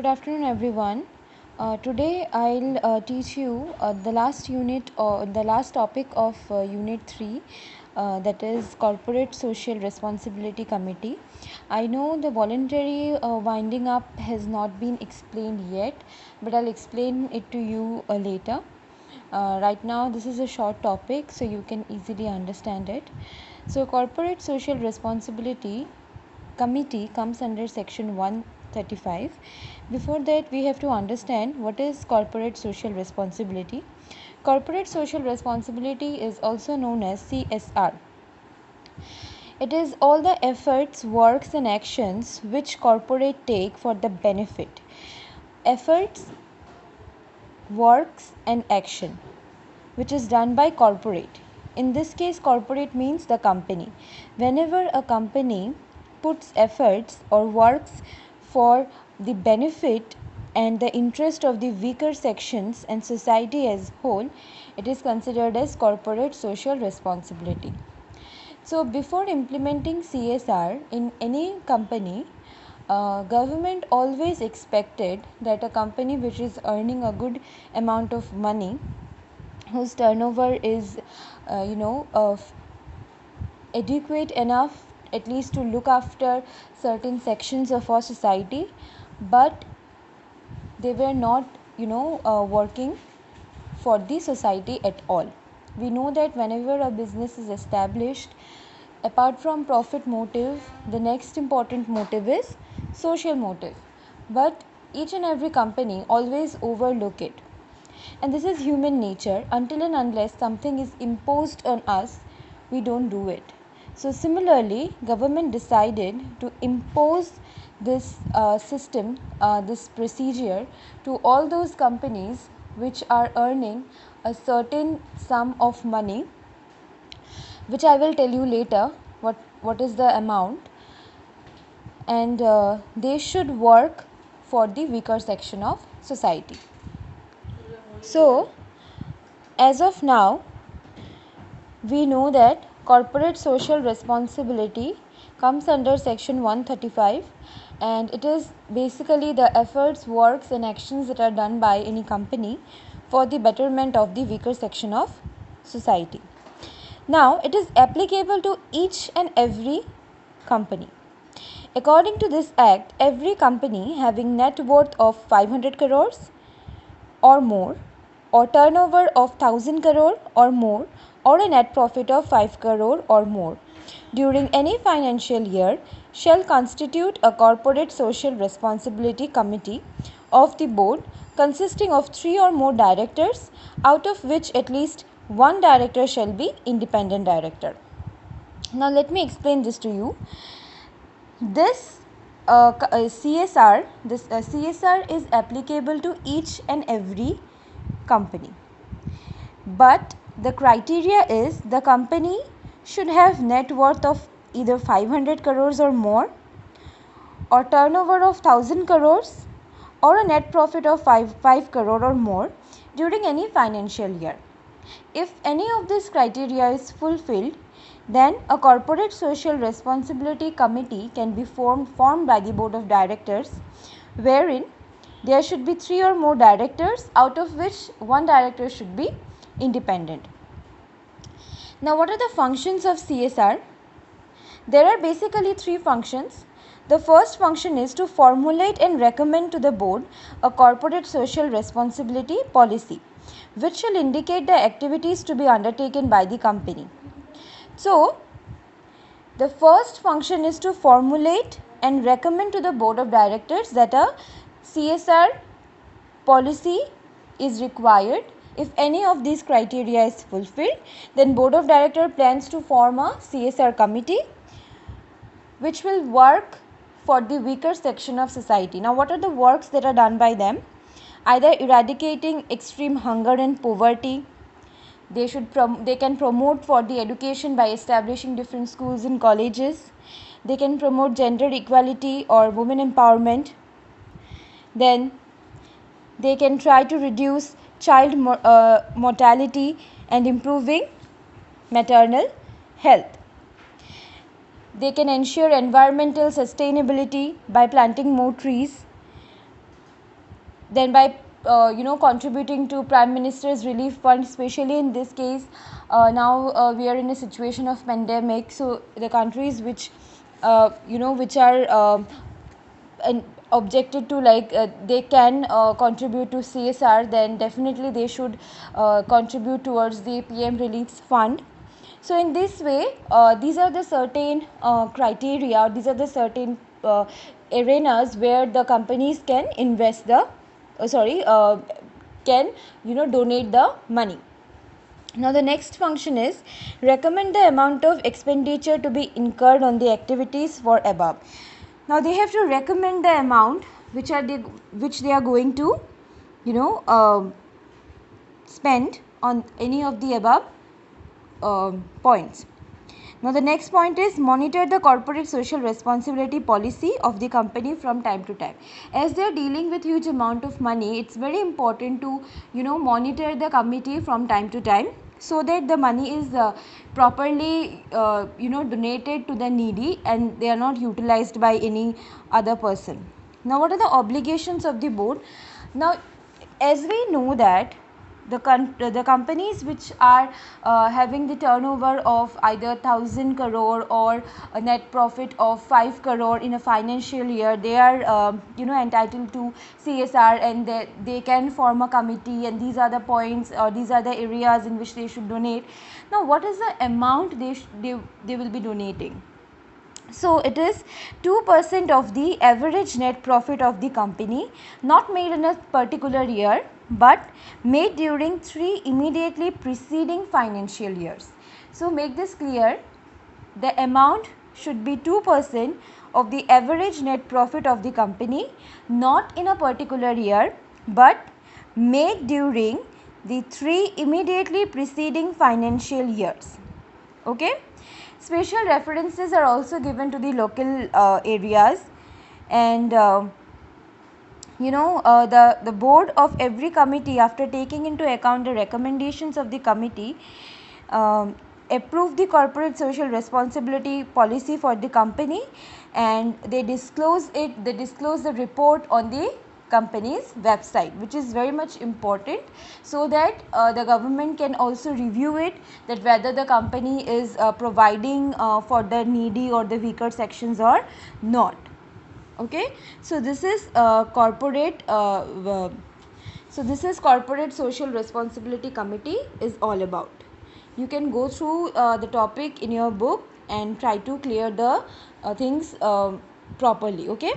Good afternoon, everyone. Today I'll teach you the last unit or the last topic of Unit 3, that is Corporate Social Responsibility Committee. I know the voluntary winding up has not been explained yet, but I'll explain it to you later. Right now, this is a short topic, so you can easily understand it. So, Corporate Social Responsibility Committee comes under section 135. Before that, we have to understand what is corporate social responsibility. Corporate social responsibility is also known as CSR. It is all the efforts, works and actions which corporate take for the benefit. Efforts, works and action which is done by corporate. In this case, corporate means the company. Whenever a company puts efforts or works for the benefit and the interest of the weaker sections and society as whole, it is considered as corporate social responsibility. So before implementing CSR in any company, government always expected that a company which is earning a good amount of money, whose turnover is adequate enough at least to look after certain sections of our society, but they were not working for the society at all. We know that whenever a business is established, apart from profit motive, the next important motive is social motive, but each and every company always overlook it. And this is human nature. Until and unless something is imposed on us, we don't do it. So similarly, government decided to impose this system, this procedure to all those companies which are earning a certain sum of money, which I will tell you later what is the amount, and they should work for the weaker section of society. So, as of now, we know that corporate social responsibility comes under section 135, and it is basically the efforts, works and actions that are done by any company for the betterment of the weaker section of society. Now, it is applicable to each and every company. According to this act, every company having net worth of 500 crores or more, or turnover of 1000 crore or more, or a net profit of 5 crore or more during any financial year shall constitute a corporate social responsibility committee of the board consisting of 3 or more directors, out of which at least one director shall be independent director. Now let me explain this to you. This CSR is applicable to each and every company, but the criteria is the company should have net worth of either 500 crores or more, or turnover of 1000 crores, or a net profit of 5 crore or more during any financial year. If any of these criteria is fulfilled, then a corporate social responsibility committee can be formed by the board of directors, wherein there should be 3 or more directors, out of which one director should be independent. Now, what are the functions of CSR? There are basically 3 functions. The first function is to formulate and recommend to the board a corporate social responsibility policy, which shall indicate the activities to be undertaken by the company. So, the first function is to formulate and recommend to the board of directors that a CSR policy is required. If any of these criteria is fulfilled, then board of directors plans to form a CSR committee which will work for the weaker section of society. Now, what are the works that are done by them? Either eradicating extreme hunger and poverty. They can promote for the education by establishing different schools and colleges. They can promote gender equality or women empowerment. Then they can try to reduce child mortality and improving maternal health. They can ensure environmental sustainability by planting more trees. then by contributing to Prime Minister's relief fund, especially in this case. Now we are in a situation of pandemic, so the countries which which are and objected to, like they can contribute to CSR, then definitely they should contribute towards the PM Relief Fund. So in this way, these are the certain criteria, these are the certain arenas where the companies can invest the can donate the money. Now the next function is recommend the amount of expenditure to be incurred on the activities for above. Now they have to recommend the amount which they are going to spend on any of the above points. Now the next point is monitor the corporate social responsibility policy of the company from time to time. As they are dealing with huge amount of money, it's very important to monitor the committee from time to time, so that the money is properly donated to the needy and they are not utilized by any other person. Now what are the obligations of the board? Now as we know that the companies which are having the turnover of either 1000 crore or a net profit of 5 crore in a financial year, they are entitled to CSR, and they can form a committee, and these are the points, these are the areas in which they should donate. Now what is the amount they will be donating? So it is 2% of the average net profit of the company, not made in a particular year but made during 3 immediately preceding financial years. So make this clear, the amount should be 2% of the average net profit of the company, not in a particular year but made during the 3 immediately preceding financial years. Okay. Special references are also given to the local areas, and the board of every committee, after taking into account the recommendations of the committee, approve the corporate social responsibility policy for the company, and they disclose the report on the company's website, which is very much important, so that the government can also review it, that whether the company is providing for the needy or the weaker sections or not. Okay, so this is corporate social responsibility committee is all about. You can go through the topic in your book and try to clear the things properly. Okay.